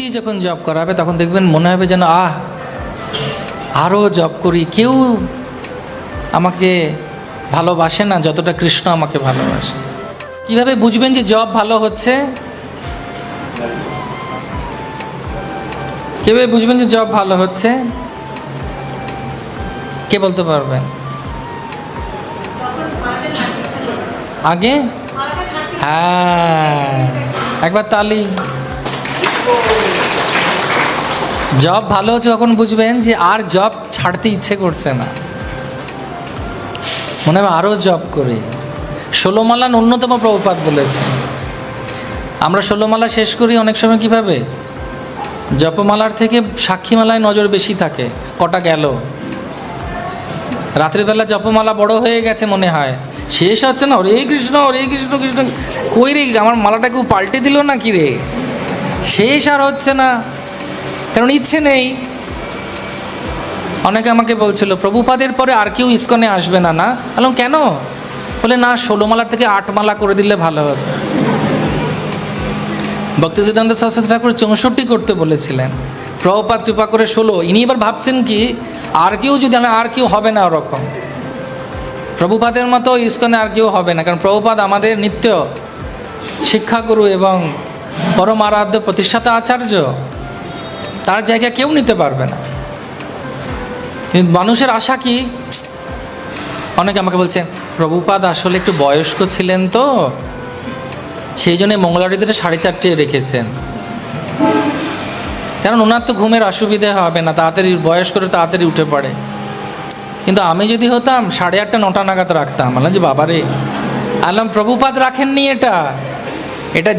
দিয়ে যখন জপ করাবে তখন দেখবেন মনে হবে যেন আরও জপ করি, কেউ আমাকে ভালোবাসে না যতটা কৃষ্ণ আমাকে ভালোবাসে। কিভাবে বুঝবেন যে জপ ভালো হচ্ছে? কিভাবে বুঝবেন যে জপ ভালো হচ্ছে? কে বলতে পারবেন? আগে হ্যাঁ, একবার তালি। জব ভালো হচ্ছে কখন বুঝবেন? যে আর জব ছাড়তে ইচ্ছে করছে না, মনে হয় আরও জব করি। 16 মালা ন্যূনতম প্রভুপাদ বলেছেন। আমরা 16 মালা শেষ করি অনেক সময় কিভাবে? জপমালার থেকে সাক্ষীমালায় নজর বেশি থাকে, কটা গেল। রাত্রিবেলা জপমালা বড় হয়ে গেছে মনে হয়, শেষ হচ্ছে না, হরে কৃষ্ণ হরে কৃষ্ণ কৃষ্ণ, কই রে আমার মালাটা কেউ পাল্টে দিল না কি রে, শেষ আর হচ্ছে না, কারণ ইচ্ছে নেই। অনেকে আমাকে বলছিল প্রভুপাদের পরে আর কেউ ইস্কনে আসবে না। না বললাম কেন? বলে না, 16 মালার থেকে 8 মালা করে দিলে ভালো হতো। ভক্তিবেদান্ত সরস্বতী ঠাকুর 64 করতে বলেছিলেন, প্রভুপাদ কৃপা করে 16। ইনি এবার ভাবছেন কি আর কেউ যদি আর কেউ হবে না ওরকম, প্রভুপাদের মতো ইস্কনে আর কেউ হবে না, কারণ প্রভুপাদ আমাদের নিত্য শিক্ষাগুরু এবং পরম আরাধ্য প্রতিষ্ঠাতা আচার্য, তার জায়গা কেউ নিতে পারবে না। কিন্তু মানুষের আশা কি? অনেকে আমাকে বলছেন প্রভুপাদ আসলে একটু বয়স্ক ছিলেন তো, সেই জন্য মঙ্গলারতিতে 4:30 রেখেছেন, কারণ ওনার তো ঘুমের অসুবিধে হবে না, তাড়াতাড়ি বয়স করে তাড়াতাড়ি উঠে পড়ে। কিন্তু আমি যদি হতাম 8:30 9টা নাগাদ রাখতাম। বললাম যে বাবারে, আলাম প্রভুপাদ রাখেননি এটা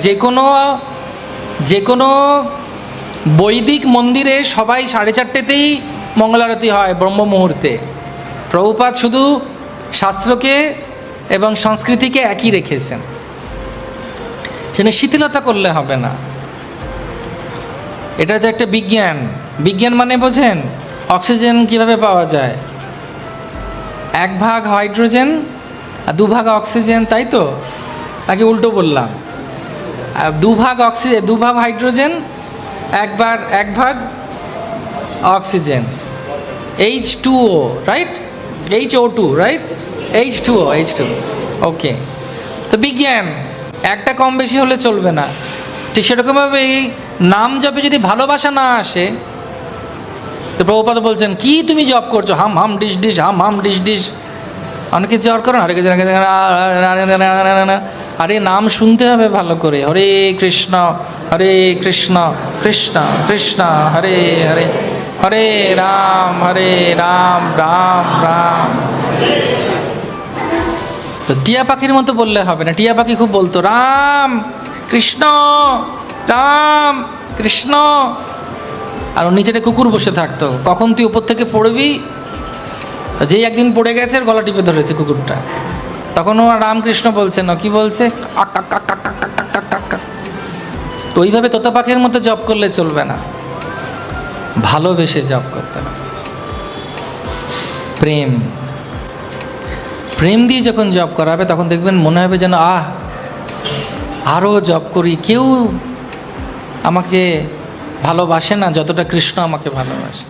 যে কোনো বৈদিক মন্দিরে সবাই 4:30তেই মঙ্গলারতি হয় ব্রহ্ম মুহূর্তে। প্রভুপাদ শুধু শাস্ত্রকে এবং সংস্কৃতিকে একই রেখেছেন, সেখানে শিথিলতা করলে হবে না। এটা তো একটা বিজ্ঞান মানে বোঝেন, অক্সিজেন কিভাবে পাওয়া যায়? 1 ভাগ হাইড্রোজেন আর 2 ভাগ অক্সিজেন, তাই তো? নাকি উল্টো বললাম? 2 ভাগ অক্সিজেন, 2 ভাগ হাইড্রোজেন, 1 ভাগ oxygen, H2O, right? HO2, right? H2O, ওকে। তো বিজ্ঞান, একটা কম বেশি হলে চলবে না। ঠিক সেরকমভাবে এই নাম জপে যদি ভালোবাসা না আসে, তো প্রভুপাদ বলছেন কি তুমি জপ করছো, হাম হাম ডিশ ডিশ, হাম হাম ডিশ ডিশ। অনেকে জ্বর করেন, আরে নাম শুনতে হবে ভালো করে, হরে কৃষ্ণ কৃষ্ণ কৃষ্ণ হরে হরে, হরে রাম রাম রাম। তো টিয়া পাখির মতো বললে হবে না। টিয়া পাখি খুব বলতো রাম কৃষ্ণ, আর নিচেটা কুকুর বসে থাকতো, কখন তুই উপর থেকে পড়বি। যেই একদিন পড়ে গেছে গলা টিপে ধরেছে কুকুরটা, তখন ও রামকৃষ্ণ বলছে না, কি বলছে? তো ওইভাবে তোতা পাখির মতো জপ করলে চলবে না, ভালোবেসে জপ করতে হবে। প্রেম দিয়ে যখন জপ করাবে তখন দেখবেন মনে হবে যেন আরও জপ করি, কেউ আমাকে ভালোবাসে না যতটা কৃষ্ণ আমাকে ভালোবাসে।